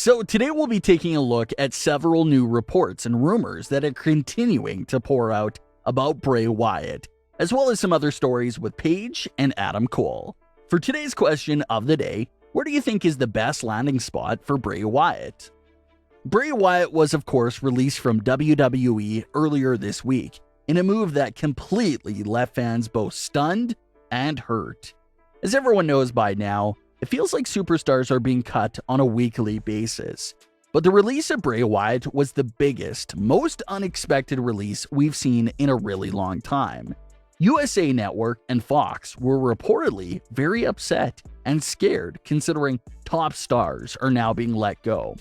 So today we'll be taking a look at several new reports and rumors that are continuing to pour out about Bray Wyatt, as well as some other stories with Paige and Adam Cole. For today's question of the day, where do you think is the best landing spot for Bray Wyatt? Bray Wyatt was of course released from WWE earlier this week in a move that completely left fans both stunned and hurt. As everyone knows by now, it feels like superstars are being cut on a weekly basis. But the release of Bray Wyatt was the biggest, most unexpected release we've seen in a really long time. USA Network and Fox were reportedly very upset and scared considering top stars are now being let go.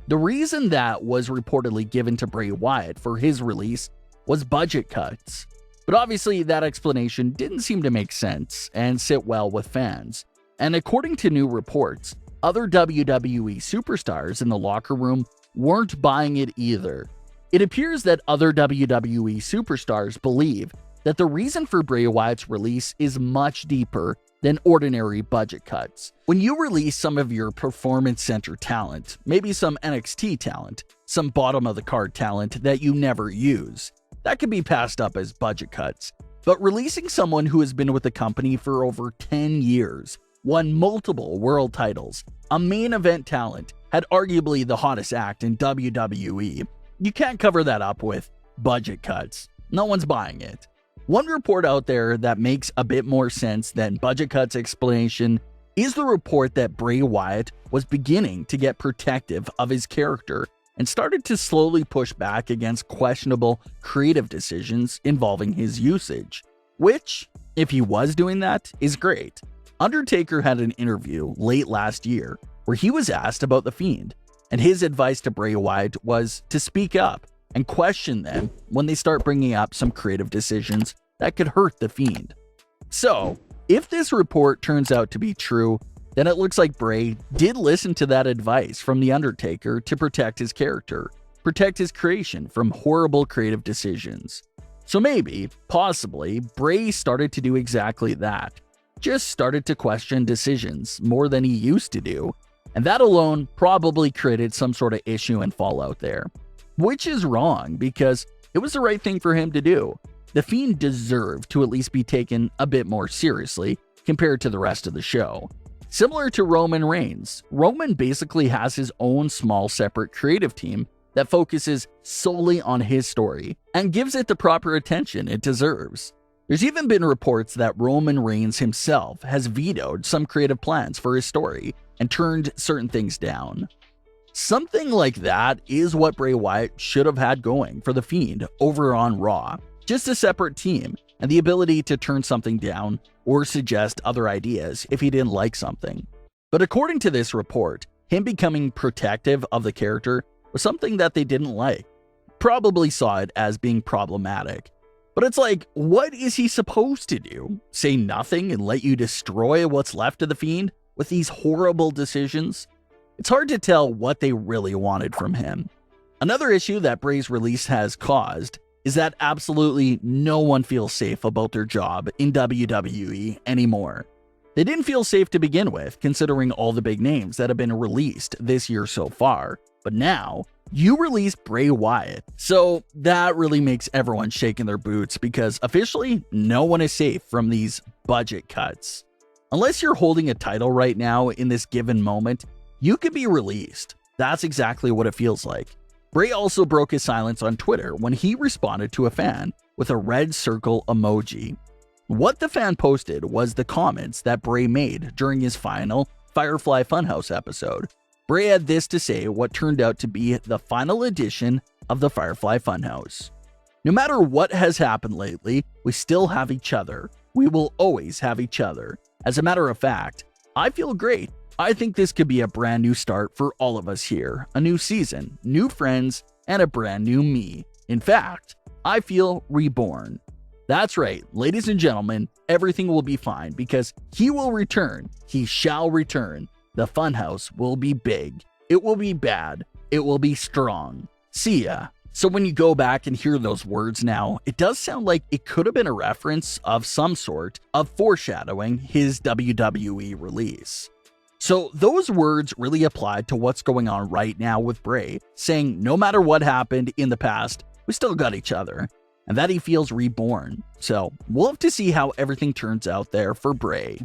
The reason that was reportedly given to Bray Wyatt for his release was budget cuts. But obviously that explanation didn't seem to make sense and sit well with fans. And according to new reports, other WWE superstars in the locker room weren't buying it either. It appears that other WWE superstars believe that the reason for Bray Wyatt's release is much deeper than ordinary budget cuts. When you release some of your performance center talent, maybe some NXT talent, some bottom of the card talent that you never use, that could be passed up as budget cuts. But releasing someone who has been with the company for over 10 years, won multiple world titles, a main event talent, had arguably the hottest act in WWE. You can't cover that up with budget cuts. No one's buying it. One report out there that makes a bit more sense than budget cuts explanation is the report that Bray Wyatt was beginning to get protective of his character and started to slowly push back against questionable creative decisions involving his usage. Which, if he was doing that, is great. Undertaker had an interview late last year where he was asked about The Fiend, and his advice to Bray Wyatt was to speak up and question them when they start bringing up some creative decisions that could hurt The Fiend. So, if this report turns out to be true, then it looks like Bray did listen to that advice from The Undertaker to protect his character, protect his creation from horrible creative decisions. So maybe, possibly, Bray started to do exactly that. Just started to question decisions more than he used to do, and that alone probably created some sort of issue and fallout there. Which is wrong because it was the right thing for him to do. The Fiend deserved to at least be taken a bit more seriously compared to the rest of the show. Similar to Roman Reigns, Roman basically has his own small separate creative team that focuses solely on his story and gives it the proper attention it deserves. There's even been reports that Roman Reigns himself has vetoed some creative plans for his story and turned certain things down. Something like that is what Bray Wyatt should have had going for The Fiend over on Raw. Just a separate team and the ability to turn something down or suggest other ideas if he didn't like something. But according to this report, him becoming protective of the character was something that they didn't like. Probably saw it as being problematic. But it's like, what is he supposed to do? Say nothing and let you destroy what's left of The Fiend with these horrible decisions? It's hard to tell what they really wanted from him. Another issue that Bray's release has caused is that absolutely no one feels safe about their job in WWE anymore. They didn't feel safe to begin with, considering all the big names that have been released this year so far. But now, you released Bray Wyatt. So that really makes everyone shake in their boots because officially, no one is safe from these budget cuts. Unless you're holding a title right now in this given moment, you could be released. That's exactly what it feels like. Bray also broke his silence on Twitter when he responded to a fan with a red circle emoji. What the fan posted was the comments that Bray made during his final Firefly Funhouse episode. Bray had this to say what turned out to be the final edition of the Firefly Funhouse. No matter what has happened lately, we still have each other. We will always have each other. As a matter of fact, I feel great. I think this could be a brand new start for all of us here. A new season, new friends, and a brand new me. In fact, I feel reborn. That's right, ladies and gentlemen, everything will be fine because he will return. He shall return. The Funhouse will be big. It will be bad. It will be strong. See ya. So when you go back and hear those words now, it does sound like it could have been a reference of some sort of foreshadowing his WWE release. So those words really apply to what's going on right now with Bray, saying no matter what happened in the past, we still got each other, and that he feels reborn. So we'll have to see how everything turns out there for Bray.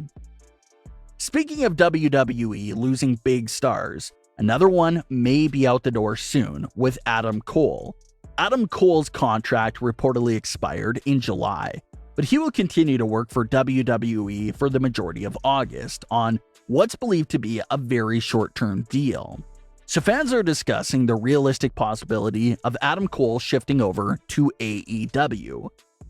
Speaking of WWE losing big stars, another one may be out the door soon with Adam Cole. Adam Cole's contract reportedly expired in July, but he will continue to work for WWE for the majority of August on what's believed to be a very short-term deal. So fans are discussing the realistic possibility of Adam Cole shifting over to AEW.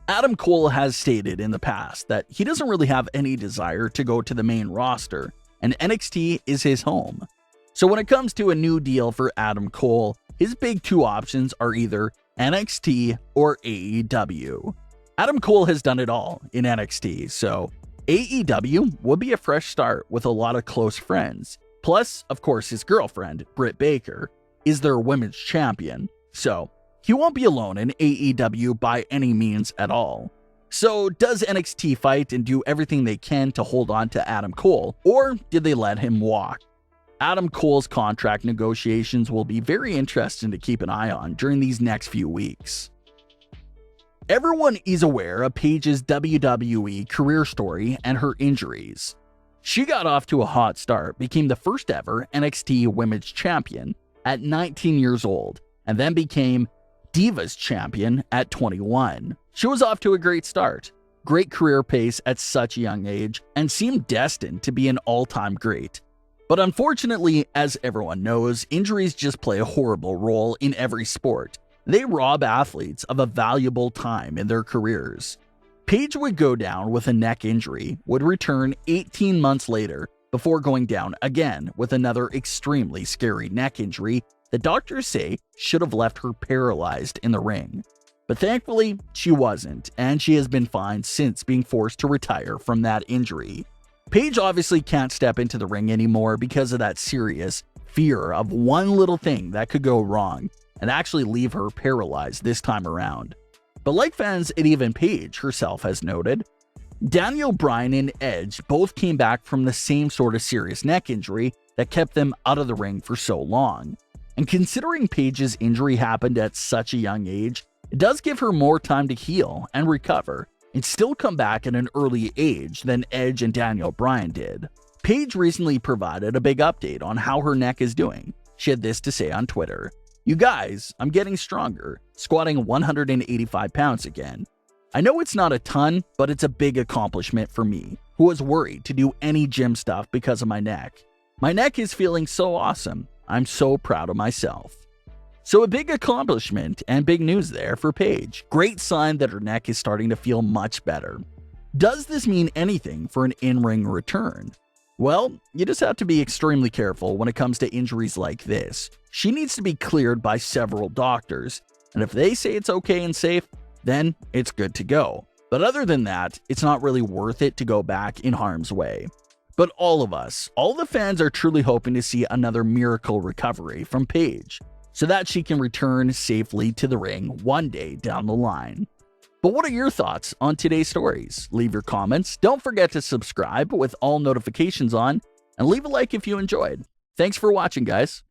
Adam Cole has stated in the past that he doesn't really have any desire to go to the main roster, and NXT is his home. So when it comes to a new deal for Adam Cole, his big two options are either NXT or AEW. Adam Cole has done it all in NXT, so AEW would be a fresh start with a lot of close friends. Plus, of course, his girlfriend, Britt Baker, is their women's champion, so he won't be alone in AEW by any means at all. So does NXT fight and do everything they can to hold on to Adam Cole, or did they let him walk? Adam Cole's contract negotiations will be very interesting to keep an eye on during these next few weeks. Everyone is aware of Paige's WWE career story and her injuries. She got off to a hot start, became the first ever NXT Women's Champion at 19 years old, and then became Divas Champion at 21. She was off to a great start, great career pace at such a young age, and seemed destined to be an all-time great. But unfortunately, as everyone knows, injuries just play a horrible role in every sport. They rob athletes of a valuable time in their careers. Paige would go down with a neck injury, would return 18 months later before going down again with another extremely scary neck injury that doctors say should have left her paralyzed in the ring. But thankfully, she wasn't, and she has been fine since being forced to retire from that injury. Paige obviously can't step into the ring anymore because of that serious fear of one little thing that could go wrong and actually leave her paralyzed this time around. But like fans and even Paige herself has noted, Daniel Bryan and Edge both came back from the same sort of serious neck injury that kept them out of the ring for so long. And considering Paige's injury happened at such a young age, it does give her more time to heal and recover and still come back at an early age than Edge and Daniel Bryan did. Paige recently provided a big update on how her neck is doing. She had this to say on Twitter: "You guys, I'm getting stronger, squatting 185 pounds again. I know it's not a ton, but it's a big accomplishment for me, who was worried to do any gym stuff because of my neck. My neck is feeling so awesome. I'm so proud of myself." So a big accomplishment and big news there for Paige. Great sign that her neck is starting to feel much better. Does this mean anything for an in-ring return? Well, you just have to be extremely careful when it comes to injuries like this. She needs to be cleared by several doctors, and if they say it's okay and safe, then it's good to go. But other than that, it's not really worth it to go back in harm's way. But all of us, all the fans are truly hoping to see another miracle recovery from Paige, so that she can return safely to the ring one day down the line. But what are your thoughts on today's stories? Leave your comments, don't forget to subscribe with all notifications on, and leave a like if you enjoyed. Thanks for watching, guys.